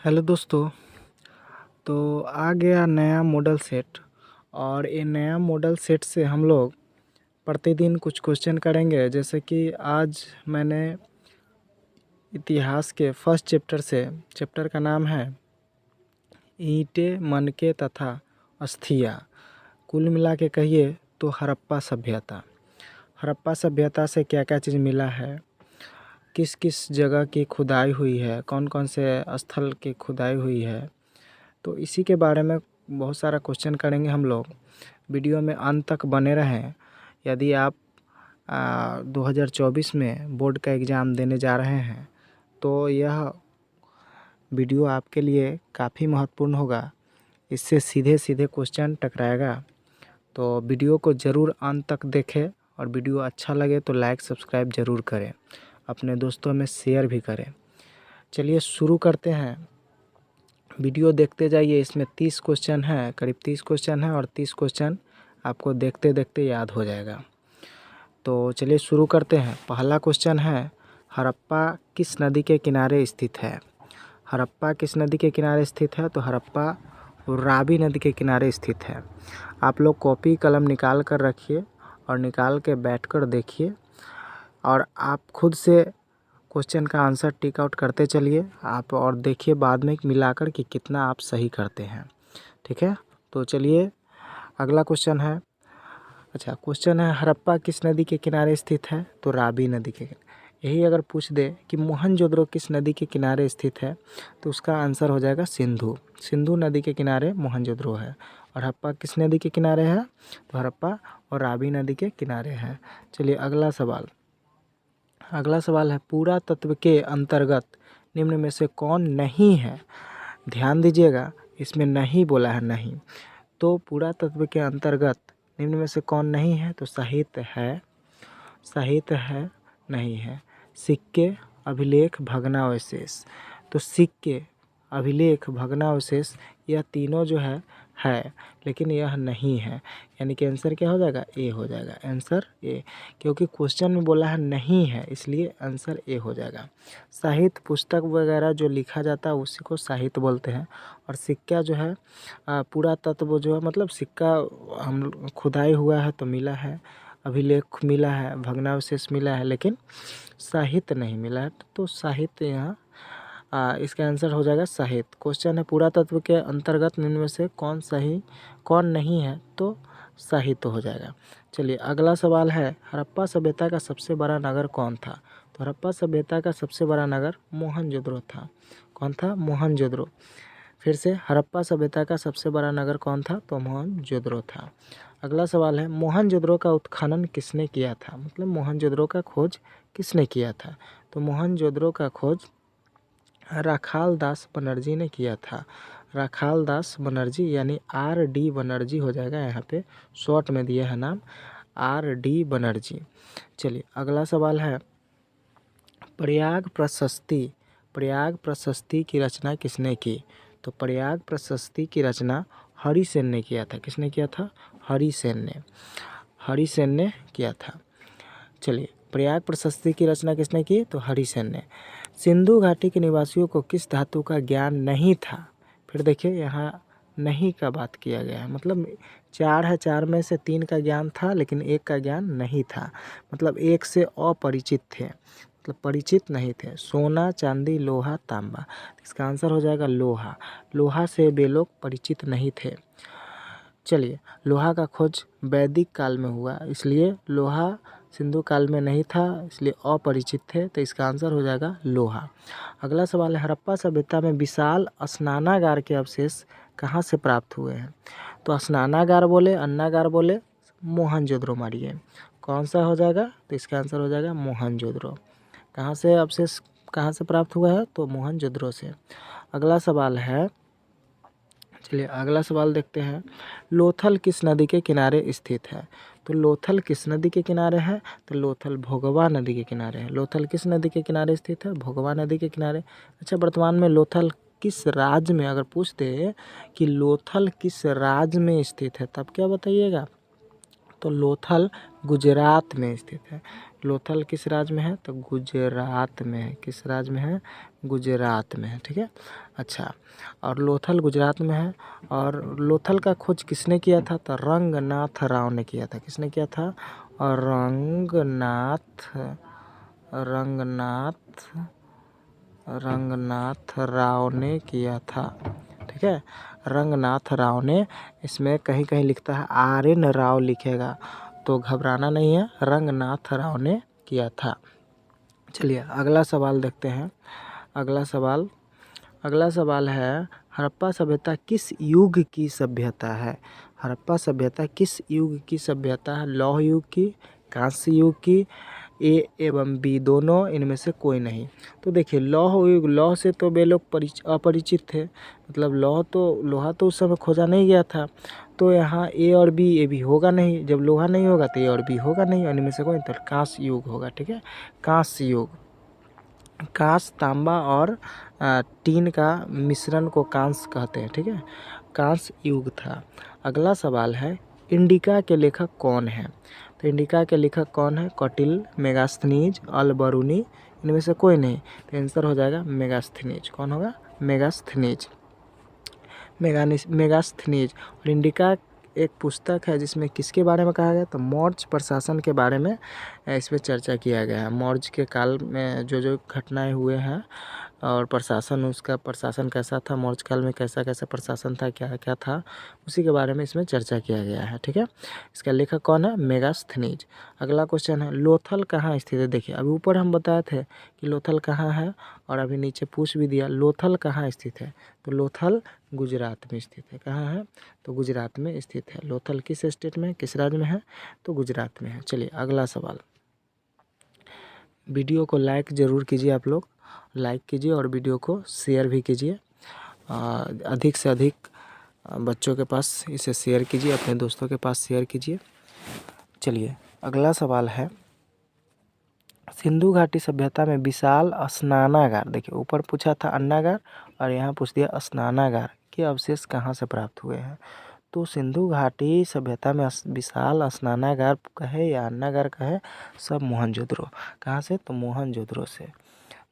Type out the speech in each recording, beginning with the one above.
Hello दोस्तों। तो आ गया नया मॉडल सेट और ये नया मॉडल सेट से हम लोग प्रतिदिन कुछ क्वेश्चन करेंगे। जैसे कि आज मैंने इतिहास के फर्स्ट चैप्टर से, चैप्टर का नाम है ईंटें, मनके तथा अस्थियाँ। कुल मिला के कहिए तो हड़प्पा सभ्यता। हड़प्पा सभ्यता से क्या क्या चीज़ मिला है, किस किस जगह की खुदाई हुई है, कौन कौन से स्थल की खुदाई हुई है, तो इसी के बारे में बहुत सारा क्वेश्चन करेंगे हम लोग। वीडियो में अंत तक बने रहें। यदि आप 2024 में बोर्ड का एग्ज़ाम देने जा रहे हैं तो यह वीडियो आपके लिए काफ़ी महत्वपूर्ण होगा। इससे सीधे सीधे क्वेश्चन टकराएगा। तो वीडियो को ज़रूर अंत तक देखें और वीडियो अच्छा लगे तो लाइक सब्सक्राइब ज़रूर करें, अपने दोस्तों में शेयर भी करें। चलिए शुरू करते हैं। वीडियो देखते जाइए। इसमें 30 क्वेश्चन हैं, करीब 30 क्वेश्चन हैं और 30 क्वेश्चन आपको देखते देखते याद हो जाएगा। तो चलिए शुरू करते हैं। पहला क्वेश्चन है, हड़प्पा किस नदी के किनारे स्थित है? हड़प्पा किस नदी के किनारे स्थित है? तो हड़प्पा रावी नदी के किनारे स्थित है। आप लोग कॉपी कलम निकाल कर रखिए और निकाल के बैठकर देखिए और आप खुद से क्वेश्चन का आंसर टिक आउट करते चलिए आप, और देखिए बाद में मिलाकर कि कितना आप सही करते हैं। ठीक है, तो चलिए अगला क्वेश्चन है। अच्छा, क्वेश्चन है, हड़प्पा किस नदी के किनारे स्थित है? तो रावी नदी के। यही अगर पूछ दे कि मोहनजोदड़ो किस नदी के किनारे स्थित है तो उसका आंसर हो जाएगा सिंधु। सिंधु नदी के किनारे मोहनजोदड़ो है। और हड़प्पा किस नदी के किनारे है? तो हड़प्पा और रावी नदी के किनारे है। चलिए अगला सवाल। अगला सवाल है, पुरातत्व के अंतर्गत निम्न में से कौन नहीं है? ध्यान दीजिएगा, इसमें नहीं बोला है, नहीं। तो पुरातत्व के अंतर्गत निम्न में से कौन नहीं है? तो साहित्य है, साहित्य है, नहीं है। सिक्के, अभिलेख, भग्नावशेष। तो सिक्के, अभिलेख, भग्नावशेष यह तीनों जो है लेकिन यह नहीं है। यानी कि आंसर क्या हो जाएगा? ए हो जाएगा। आंसर ए, क्योंकि क्वेश्चन में बोला है नहीं है, इसलिए आंसर ए हो जाएगा। साहित्य, पुस्तक वगैरह जो लिखा जाता है उसी को साहित्य बोलते हैं। और सिक्का जो है पुरातत्व जो है, मतलब सिक्का हम खुदाई हुआ है तो मिला है, अभिलेख मिला है, भग्नावशेष मिला है, लेकिन साहित्य नहीं मिला है। तो साहित्य यहाँ इसका आंसर हो जाएगा साहित्य। क्वेश्चन है, पुरातत्व के अंतर्गत निम्न में से कौन सही कौन नहीं है? तो साहित्य हो जाएगा। चलिए अगला सवाल है, हड़प्पा सभ्यता का सबसे बड़ा नगर कौन था? तो हड़प्पा सभ्यता का सबसे बड़ा नगर मोहनजोदड़ो था। कौन था? मोहनजोदड़ो। फिर से, हड़प्पा सभ्यता का सबसे बड़ा नगर कौन था? तो मोहनजोदड़ो था। अगला सवाल है, मोहनजोदड़ो का उत्खनन किसने किया था? मतलब मोहनजोदड़ो का खोज किसने किया था? तो मोहनजोदड़ो का खोज राखाल दास बनर्जी ने किया था। राखाल दास बनर्जी यानी R.D. बनर्जी हो जाएगा। यहाँ पे शॉर्ट में दिया है नाम R.D. बनर्जी। चलिए अगला सवाल है, प्रयाग प्रशस्ति, प्रयाग प्रशस्ति की रचना किसने की? तो प्रयाग प्रशस्ति की रचना हरिसेन ने किया था। किसने किया था? हरिसेन ने, हरिसेन ने किया था। चलिए, प्रयाग प्रशस्ति की रचना किसने की? तो हरिसेन ने। सिंधु घाटी के निवासियों को किस धातु का ज्ञान नहीं था? फिर देखिए यहाँ नहीं का बात किया गया है, मतलब 4 है, 4 में से 3 का ज्ञान था लेकिन 1 का ज्ञान नहीं था। मतलब 1 से अपरिचित थे, मतलब परिचित नहीं थे। सोना, चांदी, लोहा, तांबा। इसका आंसर हो जाएगा लोहा। लोहा से वे लोग परिचित नहीं थे। चलिए, लोहा का खोज वैदिक काल में हुआ, इसलिए लोहा सिंधु काल में नहीं था, इसलिए अपरिचित थे। तो इसका आंसर हो जाएगा लोहा। अगला सवाल है, हड़प्पा सभ्यता में विशाल स्नानागार के अवशेष कहाँ से प्राप्त हुए हैं? तो स्नानागार बोले, अन्नागार बोले, मोहनजोदड़ो मारिए, कौन सा हो जाएगा? तो इसका आंसर हो जाएगा मोहनजोदड़ो। कहाँ से अवशेष कहाँ से प्राप्त हुआ है? तो मोहनजोदड़ो से। अगला सवाल है, चलिए अगला सवाल देखते हैं, लोथल किस नदी के किनारे स्थित है? तो लोथल किस नदी के किनारे है? तो लोथल भोगवा नदी के किनारे है। लोथल किस नदी के किनारे स्थित है? भोगवा नदी के किनारे। अच्छा, वर्तमान में लोथल किस राज्य में, अगर पूछते कि लोथल किस राज्य में स्थित है तब क्या बताइएगा? तो लोथल गुजरात में स्थित है। लोथल किस राज्य में है? तो गुजरात में है। किस राज्य में है? गुजरात में है। ठीक है। अच्छा, और लोथल गुजरात में है। और लोथल का खोज किसने किया था? तो रंगनाथ राव ने किया था। किसने किया था? और रंगनाथ राव ने किया था। ठीक है, रंगनाथ राव ने। इसमें कहीं कहीं लिखता है RN राव लिखेगा, तो घबराना नहीं है, रंगनाथ राव ने किया था। चलिए अगला सवाल देखते हैं। अगला सवाल है, हड़प्पा सभ्यता किस युग की सभ्यता है? हड़प्पा सभ्यता किस युग की सभ्यता है? लौह युग की, कांस्य युग की, A एवं B दोनों, इनमें से कोई नहीं। तो देखिए लौह युग, लौह से तो वे लोग अपरिचित थे, मतलब लोहा तो उस समय खोजा नहीं गया था, तो यहाँ A और B, ये भी होगा नहीं। जब लोहा नहीं होगा तो A और B होगा नहीं, इनमें से कोई, तो कांस्य युग होगा। ठीक है, कांस्य युग। कांस्य, तांबा और टीन का मिश्रण को कांस्य कहते हैं। ठीक है, कांस्य युग था। अगला सवाल है, इंडिका के लेखक कौन है? तो इंडिका के लेखक कौन है? कौटिल्य, मेगास्थनीज, अल बरूनी, इनमें से कोई नहीं। तो आंसर हो जाएगा मेगास्थनीज। कौन होगा? मेगास्थनीज। और इंडिका एक पुस्तक है जिसमें किसके बारे में कहा गया? तो मौर्य प्रशासन के बारे में इसमें चर्चा किया गया है। मौर्य के काल में जो जो घटनाएं हुए हैं और प्रशासन, उसका प्रशासन कैसा था, मौर्य काल में कैसा कैसा प्रशासन था, क्या क्या था, उसी के बारे में इसमें चर्चा किया गया है। ठीक है, इसका लेखक कौन है? मेगास्थनीज। अगला क्वेश्चन है, लोथल कहाँ स्थित है? देखिए अभी ऊपर हम बताए थे कि लोथल कहाँ है, और अभी नीचे पूछ भी दिया लोथल कहाँ स्थित है। तो लोथल गुजरात में स्थित है। कहाँ है? तो गुजरात में स्थित है। लोथल किस स्टेट में, किस राज्य में है? तो गुजरात में है। चलिए अगला सवाल। वीडियो को लाइक ज़रूर कीजिए, आप लोग लाइक कीजिए और वीडियो को शेयर भी कीजिए। अधिक से अधिक बच्चों के पास इसे शेयर कीजिए, अपने दोस्तों के पास शेयर कीजिए। चलिए अगला सवाल है, सिंधु घाटी सभ्यता में विशाल स्नानागार, देखिए ऊपर पूछा था अन्नागार और यहाँ पूछ दिया स्नानागार के अवशेष कहाँ से प्राप्त हुए हैं? तो सिंधु घाटी सभ्यता में विशाल स्नानागार कहे या अन्नागार कहे, सब मोहनजोदड़ो। कहाँ से? तो मोहनजोदड़ो से।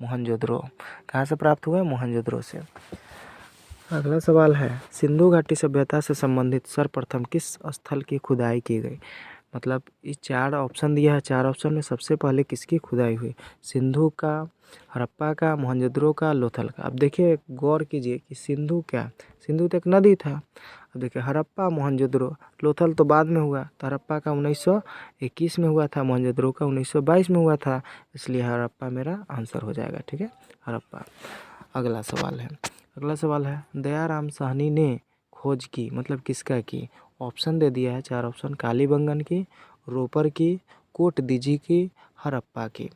मोहनजोदड़ो कहाँ से प्राप्त हुए? मोहनजोदड़ो से। अगला सवाल है, सिंधु घाटी सभ्यता से संबंधित सर्वप्रथम किस स्थल की खुदाई की गई? मतलब इस 4 ऑप्शन दिया है, 4 ऑप्शन में सबसे पहले किसकी खुदाई हुई? सिंधु का, हड़प्पा का, मोहनजोदड़ो का, लोथल का। अब देखिए गौर कीजिए कि सिंधु क्या, सिंधु तो एक नदी था। अब देखिए हड़प्पा, मोहनजोदड़ो, लोथल तो बाद में हुआ। तो हड़प्पा का 1921 में हुआ था, मोहनजोदड़ो का 1922 में हुआ था, इसलिए हड़प्पा मेरा आंसर हो जाएगा। ठीक है, हड़प्पा। अगला सवाल है, दयाराम साहनी ने खोज की, मतलब किसका की? ऑप्शन दे दिया है, 4 ऑप्शन, कालीबंगन की, रोपर की, कोटदीजी की, हड़प्पा की।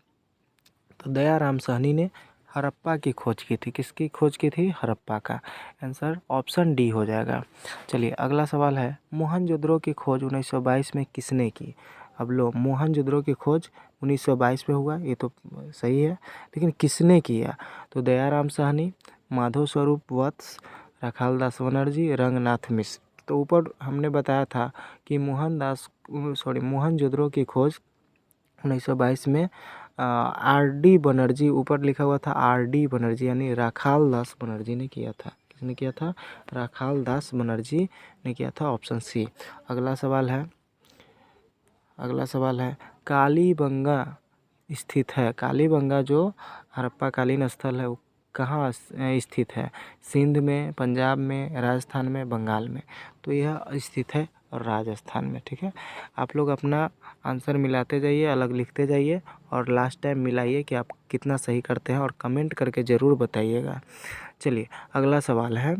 तो दयाराम साहनी ने हड़प्पा की खोज की थी। किसकी खोज की थी? हड़प्पा का। आंसर ऑप्शन डी हो जाएगा। चलिए अगला सवाल है, मोहनजोदड़ो की खोज 1922 में किसने की? अब लो, मोहनजोदड़ो की खोज 1922 में हुआ, ये तो सही है, लेकिन किसने किया? तो दयाराम साहनी, माधव स्वरूप वत्स, राखालदास बनर्जी, रंगनाथ मिश्र। तो ऊपर हमने बताया था कि मोहनजोदड़ो की खोज 1922 में RD बनर्जी, ऊपर लिखा हुआ था RD बनर्जी, यानी राखालदास बनर्जी ने किया था। किसने किया था? राखालदास बनर्जी ने किया था, ऑप्शन सी। अगला सवाल है, कालीबंगा स्थित है। कालीबंगा जो हड़प्पाकालीन स्थल है वो कहाँ स्थित है? सिंध में, पंजाब में, राजस्थान में, बंगाल में। तो यह स्थित है राजस्थान में। ठीक है, आप लोग अपना आंसर मिलाते जाइए, अलग लिखते जाइए और लास्ट टाइम मिलाइए कि आप कितना सही करते हैं और कमेंट करके ज़रूर बताइएगा। चलिए अगला सवाल है,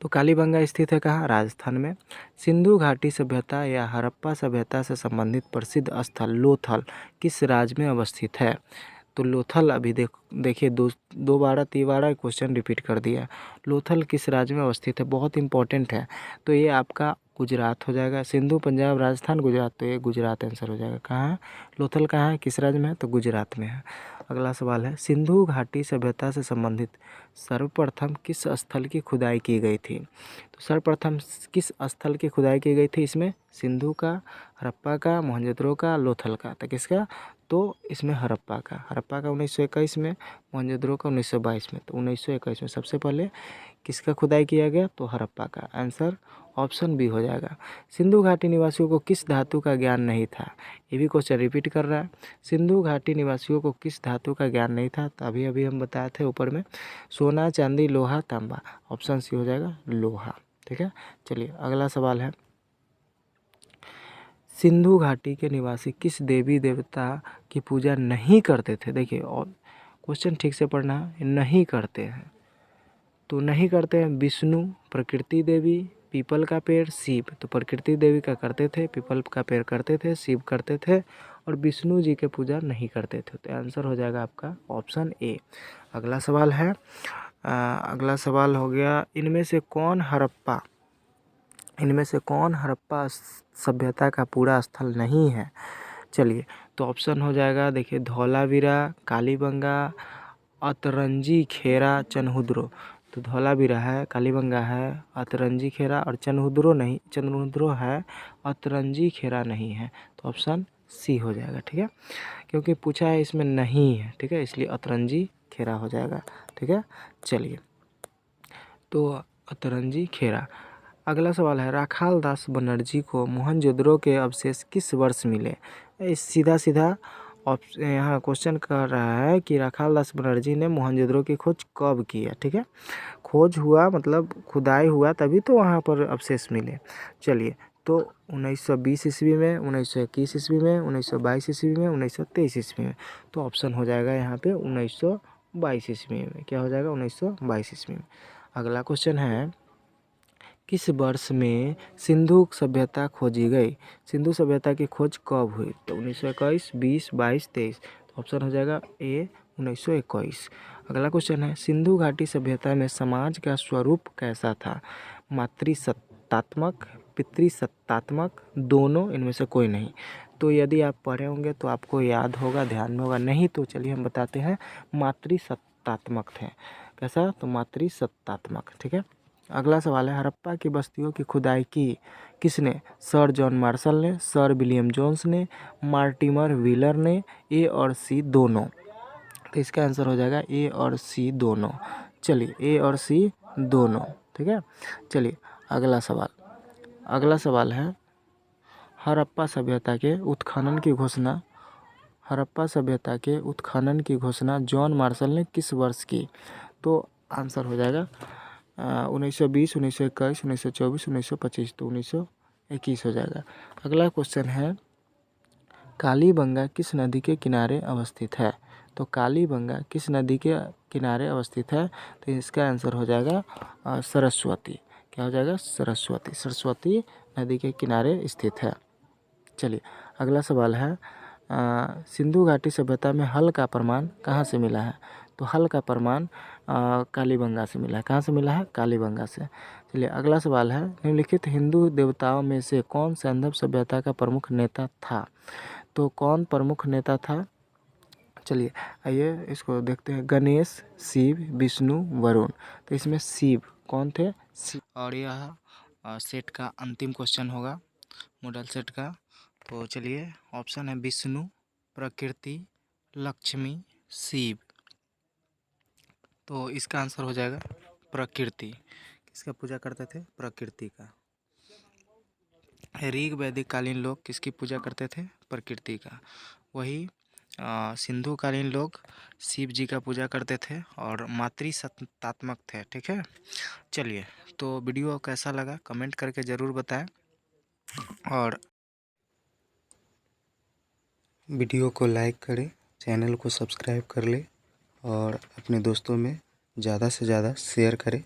तो कालीबंगा स्थित है कहाँ? राजस्थान में। सिंधु घाटी सभ्यता या हड़प्पा सभ्यता से संबंधित प्रसिद्ध स्थल लोथल किस राज्य में अवस्थित है? तो लोथल अभी देखिए दो बार 3 बार क्वेश्चन रिपीट कर दिया। लोथल किस राज्य में अवस्थित है? बहुत इंपॉर्टेंट है। तो ये आपका गुजरात हो जाएगा। सिंधु पंजाब राजस्थान गुजरात, तो ये गुजरात आंसर हो जाएगा। कहाँ है लोथल, कहाँ है, किस राज्य में है, तो गुजरात में है। अगला सवाल है सिंधु घाटी सभ्यता से संबंधित सर्वप्रथम किस स्थल की खुदाई की गई थी। तो सर्वप्रथम किस स्थल की खुदाई की गई थी इसमें, सिंधु का, हड़प्पा का, मोहनजोदड़ो का, लोथल का। तो किसका, तो इसमें हड़प्पा का 1921 में, मोहनजोदड़ो का 1922 में। तो 1921 में सबसे पहले किसका खुदाई किया गया, तो हड़प्पा का। आंसर ऑप्शन बी हो जाएगा। सिंधु घाटी निवासियों को किस धातु का ज्ञान नहीं था, ये भी क्वेश्चन रिपीट कर रहा है। सिंधु घाटी निवासियों को किस धातु का ज्ञान नहीं था, तो अभी अभी हम बताए थे ऊपर में, सोना, चांदी, लोहा, तांबा। ऑप्शन सी हो जाएगा लोहा। ठीक है, चलिए अगला सवाल है सिंधु घाटी के निवासी किस देवी देवता की पूजा नहीं करते थे। देखिए और क्वेश्चन ठीक से पढ़ना है, नहीं करते हैं तो नहीं करते हैं विष्णु, प्रकृति देवी, पीपल का पेड़, शिव। तो प्रकृति देवी का करते थे, पीपल का पेड़ करते थे, शिव करते थे, और विष्णु जी के पूजा नहीं करते थे। तो आंसर हो जाएगा आपका ऑप्शन ए। अगला सवाल है अगला सवाल हो गया इनमें से कौन हड़प्पा सभ्यता का पूरा स्थल नहीं है। चलिए तो ऑप्शन हो जाएगा, देखिए धौलावीरा, कालीबंगा, अतरंजी खेरा, चनहुद्रो। तो धौलावीरा है, कालीबंगा है, अतरंजी खेरा और चनहुद्रो है, अतरंजी खेरा नहीं है। तो ऑप्शन सी हो जाएगा। ठीक है, क्योंकि पूछा है इसमें नहीं है, ठीक है, इसलिए अतरंजी खेरा हो जाएगा। ठीक है, चलिए तो अतरंजी खेरा। अगला सवाल है राखाल दास बनर्जी को मोहनजोदड़ो के अवशेष किस वर्ष मिले। इस सीधा सीधा यहाँ क्वेश्चन कर रहा है कि राखाल दास बनर्जी ने मोहनजोदड़ो की खोज कब की है। ठीक है, खोज हुआ मतलब खुदाई हुआ तभी तो वहाँ पर अवशेष मिले। चलिए तो 1920 ईस्वी में, 1921 ईस्वी में, 1922 ईस्वी में, 1923 ईस्वी में। तो ऑप्शन हो जाएगा यहाँ पे 1922 ईस्वी में। क्या हो जाएगा, 1922 ईस्वी में। अगला क्वेश्चन है किस वर्ष में सिंधु सभ्यता खोजी गई। सिंधु सभ्यता की खोज कब हुई, तो 1921, 20, 22, 23। तो ऑप्शन हो जाएगा ए 1921। अगला क्वेश्चन है सिंधु घाटी सभ्यता में समाज का स्वरूप कैसा था, मातृसत्तात्मक, पितृसत्तात्मक, दोनों, इनमें से कोई नहीं। तो यदि आप पढ़े होंगे तो आपको याद होगा, ध्यान में होगा, नहीं तो चलिए हम बताते हैं, मातृसत्तात्मक थे। कैसा, तो मातृसत्तात्मक। ठीक है, अगला सवाल है हड़प्पा की बस्तियों की खुदाई की किसने, सर जॉन मार्शल ने, सर विलियम जोन्स ने, मार्टिमर व्हीलर ने, ए और सी दोनों। तो इसका आंसर हो जाएगा ए और सी दोनों। चलिए ए और सी दोनों। ठीक है, चलिए अगला सवाल है हड़प्पा सभ्यता के उत्खनन की घोषणा जॉन मार्शल ने किस वर्ष की। तो आंसर हो जाएगा 1920, 1921, 1924, 1925। तो 1921 हो जाएगा। अगला क्वेश्चन है कालीबंगा किस नदी के किनारे अवस्थित है। तो कालीबंगा किस नदी के किनारे अवस्थित है, तो इसका आंसर हो जाएगा सरस्वती। क्या हो जाएगा, सरस्वती नदी के किनारे स्थित है। चलिए अगला सवाल है सिंधु घाटी सभ्यता में हल का प्रमाण कहाँ से मिला है। तो हल का प्रमाण कालीबंगा से मिला है। कहाँ से मिला है, कालीबंगा से। चलिए अगला सवाल है निम्नलिखित हिंदू देवताओं में से कौन सैंधव सभ्यता का प्रमुख नेता था। तो कौन प्रमुख नेता था, चलिए आइए इसको देखते हैं, गणेश, शिव, विष्णु, वरुण। तो इसमें शिव कौन थे, शिव। और यह सेट का अंतिम क्वेश्चन होगा, मॉडल सेट का। तो चलिए ऑप्शन है विष्णु, प्रकृति, लक्ष्मी, शिव। तो इसका आंसर हो जाएगा प्रकृति। किसका पूजा करते थे, प्रकृति का। ऋग वैदिक कालीन लोग किसकी पूजा करते थे, प्रकृति का। वही सिंधु कालीन लोग शिव जी का पूजा करते थे और मातृसत्तात्मक थे। ठीक है, चलिए तो वीडियो कैसा लगा कमेंट करके ज़रूर बताएं, और वीडियो को लाइक करें, चैनल को सब्सक्राइब कर ले और अपने दोस्तों में ज़्यादा से ज़्यादा शेयर करें।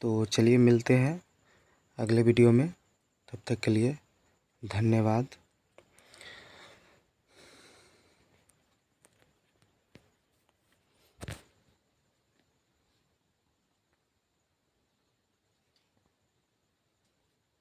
तो चलिए मिलते हैं अगले वीडियो में, तब तक के लिए धन्यवाद।